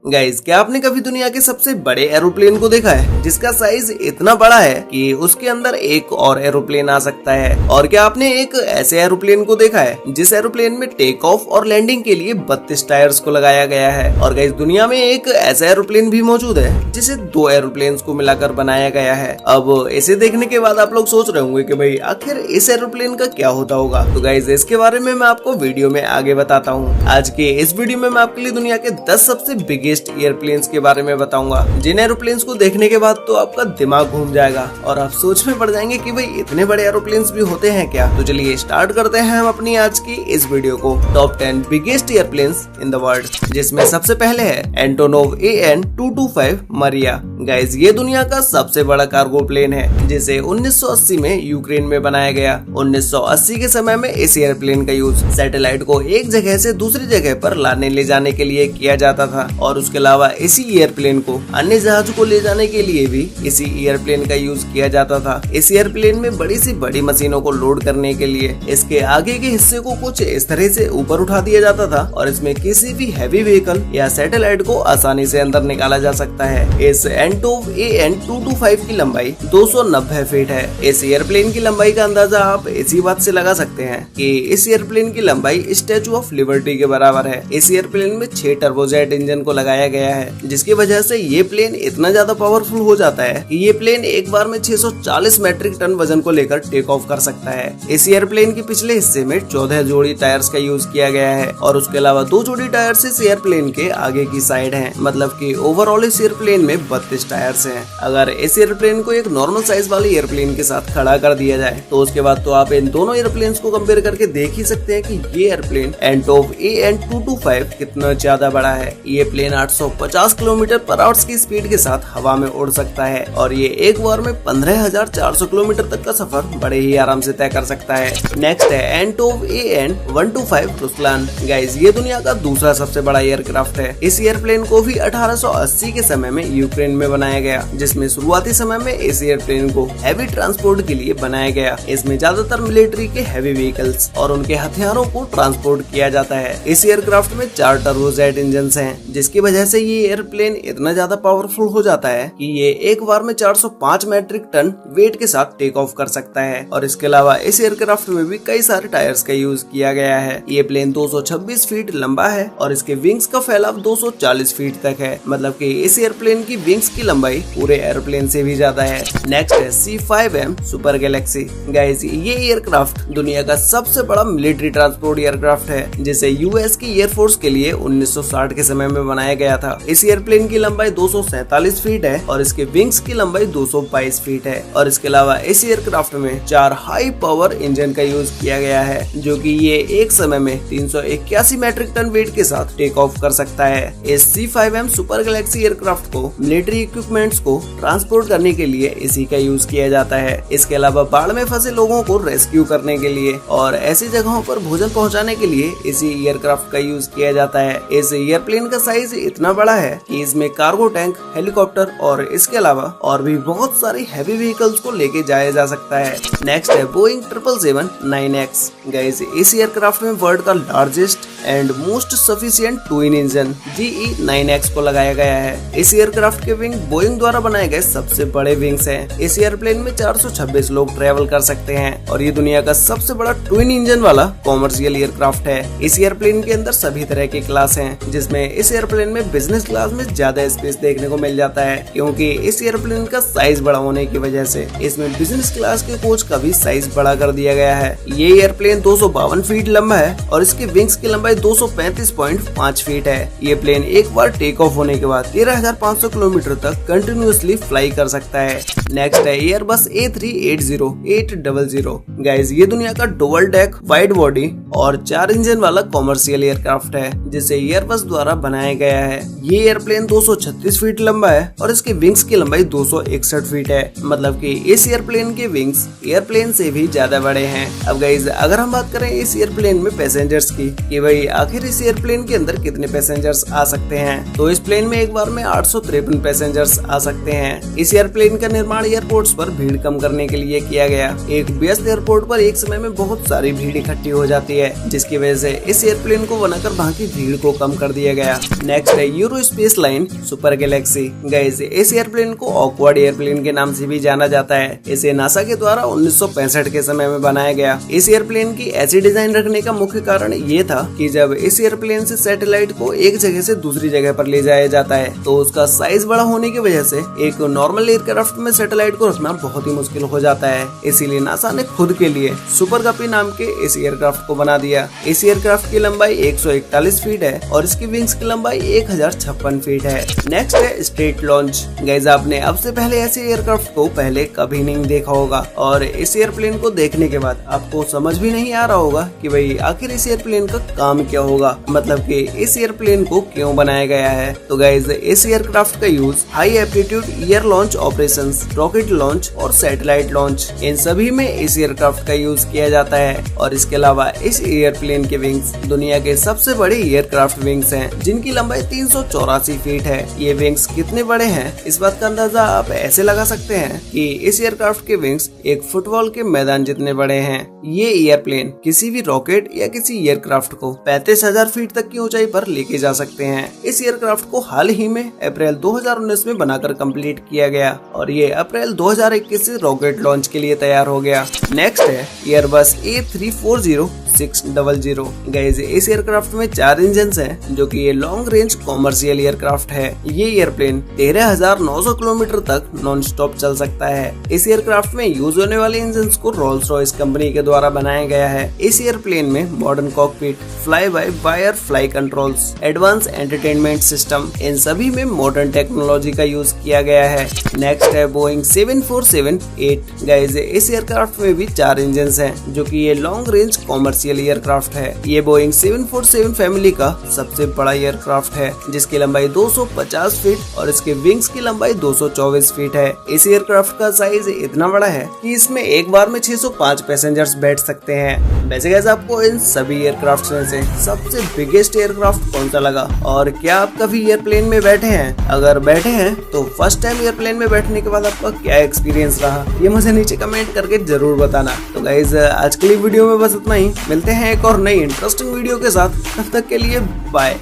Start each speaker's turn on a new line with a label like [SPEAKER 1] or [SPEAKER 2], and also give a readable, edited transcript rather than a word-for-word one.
[SPEAKER 1] Guys, क्या आपने कभी दुनिया के सबसे बड़े एरोप्लेन को देखा है जिसका साइज इतना बड़ा है कि उसके अंदर एक और एरोप्लेन आ सकता है? और क्या आपने एक ऐसे एरोप्लेन को देखा है जिस एरोप्लेन में टेक ऑफ और लैंडिंग के लिए 32 टायर्स को लगाया गया है? और गाइस, दुनिया में एक ऐसा एरोप्लेन भी मौजूद है जिसे 2 एरोप्लेन को मिलाकर बनाया गया है। अब इसे देखने के बाद आप लोग सोच रहे होंगे कि भाई आखिर इस एरोप्लेन का क्या होता होगा। तो गाइस, इसके बारे में मैं आपको वीडियो में आगे बताता हूँ। आज के इस वीडियो में मैं आपके लिए दुनिया के 10 सबसे बिगेस्ट एयरप्लेन्स के बारे में बताऊंगा, जिन एरोप्लेन्स को देखने के बाद तो आपका दिमाग घूम जाएगा और आप सोच में पड़ जाएंगे कि भाई इतने बड़े एरोप्लेन्स भी होते हैं क्या। तो चलिए स्टार्ट करते हैं हम अपनी आज की इस वीडियो को। Top 10 biggest airplanes in the world, जिसमें सबसे पहले है एंटोनोव AN-225 मरिया। गाइस, ये दुनिया का सबसे बड़ा कार्गो प्लेन है जिसे 1980 में यूक्रेन में बनाया गया। 1980 के समय में इस एयरप्लेन का यूज सैटेलाइट को एक जगह से दूसरी जगह पर लाने ले जाने के लिए किया जाता था, और उसके अलावा इसी एयरप्लेन को अन्य जहाज को ले जाने के लिए भी इसी एयरप्लेन का यूज किया जाता था। इस एयरप्लेन में बड़ी सी बड़ी मशीनों को लोड करने के लिए इसके आगे के हिस्से को कुछ इस तरह से ऊपर उठा दिया जाता था, और इसमें किसी भी हैवी व्हीकल या सैटेलाइट को आसानी से अंदर निकाला जा सकता है। इस एंटोव AN-225 की लंबाई 290 फीट है। इस एयरप्लेन की लंबाई का अंदाजा आप इसी बात से लगा सकते हैं कि इस एयरप्लेन की लंबाई स्टैचू ऑफ लिबर्टी के बराबर है। इस एयरप्लेन में 6 टर्बोजेट इंजन को लगाया गया है, जिसकी वजह से ये प्लेन इतना ज्यादा पावरफुल हो जाता है कि ये प्लेन एक बार में 640 मैट्रिक टन वजन को लेकर टेक ऑफ कर सकता है। इस एयरप्लेन के पिछले हिस्से में 14 जोड़ी टायर्स का यूज किया गया है, और उसके अलावा 2 जोड़ी टायर्स इस एयरप्लेन के आगे की साइड हैं। मतलब कि ओवरऑल इस एयरप्लेन में 32 टायर्स हैं। अगर इस एयरप्लेन को एक नॉर्मल साइज वाले एयरप्लेन के साथ खड़ा कर दिया जाए तो उसके बाद तो आप इन दोनों एयरप्लेन को कंपेयर करके देख ही सकते हैं कि ये एयरप्लेन एंटोव AN-225 कितना ज्यादा बड़ा है। ये प्लेन 850 किलोमीटर पर आवर की स्पीड के साथ हवा में उड़ सकता है, और ये एक बार में 15,400 किलोमीटर तक का सफर बड़े ही आराम से तय कर सकता है। नेक्स्ट है एंटोव AN-125 रुस्लान। गाइस, ये दुनिया का दूसरा सबसे बड़ा एयरक्राफ्ट है। इस एयरप्लेन को भी 1880 के समय में यूक्रेन में बनाया गया, जिसमें शुरुआती समय में इस एयरप्लेन को हैवी ट्रांसपोर्ट के लिए बनाया गया। इसमें ज्यादातर मिलिट्री के हैवी व्हीकल्स और उनके हथियारों को ट्रांसपोर्ट किया जाता है। इस एयरक्राफ्ट में 4 टर्बोजेट इंजन हैं, जिसकी वजह से ये एयरप्लेन इतना ज्यादा पावरफुल हो जाता है कि ये एक बार में 405 मैट्रिक टन वेट के साथ टेक ऑफ कर सकता है। और इसके अलावा इस एयरक्राफ्ट में भी कई सारे टायर्स का यूज किया गया है। ये प्लेन 226 फीट लंबा है, और इसके विंग्स का फैलाव 240 फीट तक है। मतलब कि इस एयरप्लेन की विंग्स की लंबाई पूरे एयरप्लेन से भी ज्यादा है। नेक्स्ट है C5M सुपर गैलेक्सी। गाइस, ये एयरक्राफ्ट दुनिया का सबसे बड़ा मिलिट्री ट्रांसपोर्ट एयरक्राफ्ट है, जिसे यूएस की एयरफोर्स के लिए 1960 के समय में बनाया गया था। इस एयरप्लेन की लंबाई 247 फीट है, और इसके विंग्स की लंबाई 222 फीट है। और इसके अलावा इस एयरक्राफ्ट में 4 हाई पावर इंजन का यूज किया गया है, जो कि ये एक समय में 381 मैट्रिक टन वेट के साथ टेक ऑफ कर सकता है। इस C5M सुपर गैलेक्सी एयरक्राफ्ट को मिलिट्री इक्विपमेंट्स को ट्रांसपोर्ट करने के लिए इसी का यूज किया जाता है। इसके अलावा बाढ़ में फंसे लोगों को रेस्क्यू करने के लिए और ऐसी जगहों पर भोजन पहुंचाने के लिए इसी एयरक्राफ्ट का यूज किया जाता है। इस एयरप्लेन का साइज इतना बड़ा है कि इसमें कार्गो टैंक, हेलीकॉप्टर और इसके अलावा और भी बहुत सारी हैवी व्हीकल्स को लेके जाया जा सकता है। नेक्स्ट है बोइंग 777-9X। गाइस, इस एयरक्राफ्ट में वर्ल्ड का largest and most sufficient twin engine GE9X को लगाया गया है। इस एयरक्राफ्ट के विंग बोइंग द्वारा बनाए गए सबसे बड़े विंग्स हैं। इस एयरप्लेन में 426 लोग ट्रेवल कर सकते हैं, और ये दुनिया का सबसे बड़ा ट्विन इंजन वाला कॉमर्शियल एयरक्राफ्ट है। इस एयरप्लेन के अंदर सभी तरह के क्लास हैं, जिसमें इस एयरप्लेन में बिजनेस क्लास में ज्यादा स्पेस देखने को मिल जाता है, क्योंकि इस एयरप्लेन का साइज बड़ा होने की वजह से इसमें बिजनेस क्लास के कोच का भी साइज बड़ा कर दिया गया है। ये एयरप्लेन 252 फीट लंबा है, और इसके विंग्स की लंबाई 235.5 फीट है। ये प्लेन एक बार टेक ऑफ होने के बाद 13,500 किलोमीटर तक कंटिन्यूअसली फ्लाई कर सकता है। नेक्स्ट है एयरबस A380-800। गाइस, ये दुनिया का डुअल डेक, वाइड बॉडी और 4 इंजन वाला कॉमर्शियल एयरक्राफ्ट है, जिसे एयरबस द्वारा बनाया गया है। ये एयरप्लेन 236 फीट लंबा है, और इसके विंग्स की लंबाई 261 फीट है। मतलब कि इस एयरप्लेन के विंग्स एयरप्लेन से भी ज्यादा बड़े हैं। अब गाइस, अगर हम बात करें इस एयरप्लेन में पैसेंजर्स की कि भाई आखिर इस एयरप्लेन के अंदर कितने पैसेंजर्स आ सकते हैं, तो इस प्लेन में एक बार में 853 पैसेंजर्स आ सकते हैं। इस एयरप्लेन का निर्माण एयरपोर्ट्स पर भीड़ कम करने के लिए किया गया। एक व्यस्त एयरपोर्ट पर एक समय में बहुत सारी भीड़ इकट्ठी हो जाती है, जिसकी वजह से इस एयरप्लेन को बनाकर वहाँ की भीड़ को कम कर दिया गया। नेक्स्ट है euro space line super Galaxy. Guys, इस एयरप्लेन को ऑकवर्ड एयरप्लेन के नाम से भी जाना जाता है। इसे नासा के द्वारा 1965 के समय में बनाया गया। इस एयरप्लेन की ऐसी डिजाइन रखने का मुख्य कारण ये था कि जब इस एयरप्लेन से सैटेलाइट को एक जगह से दूसरी जगह पर ले जाया जाता है तो उसका साइज बड़ा होने की वजह से एक नॉर्मल एयरक्राफ्ट में सैटेलाइट को रखना बहुत ही मुश्किल हो जाता है। इसीलिए नासा ने खुद के लिए सुपर गपी नाम के इस एयरक्राफ्ट को बना दिया। इस एयरक्राफ्ट की लंबाई 141 फीट है और इसकी विंग्स की लंबाई 1056 फीट है। नेक्स्ट है स्ट्रेट लॉन्च। गाइस, आपने अब से पहले ऐसे एयरक्राफ्ट को पहले कभी नहीं देखा होगा और इस एयरप्लेन को देखने के बाद आपको समझ भी नहीं आ रहा होगा कि भाई आखिर इस एयरप्लेन का काम क्या होगा, मतलब कि इस एयरप्लेन को क्यों बनाया गया है। तो गाइस, इस एयरक्राफ्ट का use high aptitude air launch operations, rocket launch और सैटेलाइट लॉन्च, इन सभी में इस एयरक्राफ्ट का यूज किया जाता है। और इसके अलावा इस एयरप्लेन के विंग्स दुनिया के सबसे बड़े एयरक्राफ्ट विंग्स हैं, जिनकी लंबाई 384 फीट है। ये विंग्स कितने बड़े हैं, इस बात का अंदाजा आप ऐसे लगा सकते हैं कि इस एयरक्राफ्ट के विंग्स एक फुटबॉल के मैदान जितने बड़े हैं। ये एयरप्लेन किसी भी रॉकेट या किसी एयरक्राफ्ट को 35,000 फीट तक की ऊंचाई पर लेके जा सकते हैं। इस एयरक्राफ्ट को हाल ही में अप्रैल 2019 में बनाकर कंप्लीट किया गया और ये अप्रैल 2021 से रॉकेट लॉन्च के लिए तैयार हो गया। नेक्स्ट है एयरबस A340-600। गाइस, इस एयरक्राफ्ट में 4 इंजन हैं, जो कि ये लॉन्ग रेंज कॉमर्शियल एयरक्राफ्ट है। ये एयरप्लेन 13,900 किलोमीटर तक नॉन स्टॉप चल सकता है। इस एयरक्राफ्ट में यूज होने वाले इंजन को रोल्स रॉयस कंपनी के द्वारा बनाया गया है। इस एयरप्लेन में modern cockpit, fly by wire fly controls, advance entertainment system, इन सभी में मॉडर्न टेक्नोलॉजी का यूज किया गया है। नेक्स्ट है बोइंग 747-8। गाइस, इस एयरक्राफ्ट में भी 4 इंजन हैं, जो कि ये लॉन्ग रेंज कॉमर्शियल एयरक्राफ्ट है। ये बोइंग 747 फैमिली का सबसे बड़ा एयरक्राफ्ट है, जिसकी लंबाई 250 फीट और इसके विंग्स की लंबाई 224 फीट है। इस एयरक्राफ्ट का साइज इतना बड़ा है कि इसमें एक बार में 605 पैसेंजर्स बैठ सकते हैं। वैसे गाइस, आपको इन सभी एयरक्राफ्ट में से सबसे बिगेस्ट एयरक्राफ्ट कौन सा लगा और क्या आप कभी एयरप्लेन में बैठे हैं? अगर बैठे हैं तो फर्स्ट टाइम एयरप्लेन में बैठने के बाद आपका क्या एक्सपीरियंस रहा, ये मुझे नीचे कमेंट करके जरूर बताना। तो गाइस, आज के लिए वीडियो में बस इतना ही। मिलते हैं एक और नई इंटरेस्टिंग वीडियो के साथ, तब तक के लिए बाय।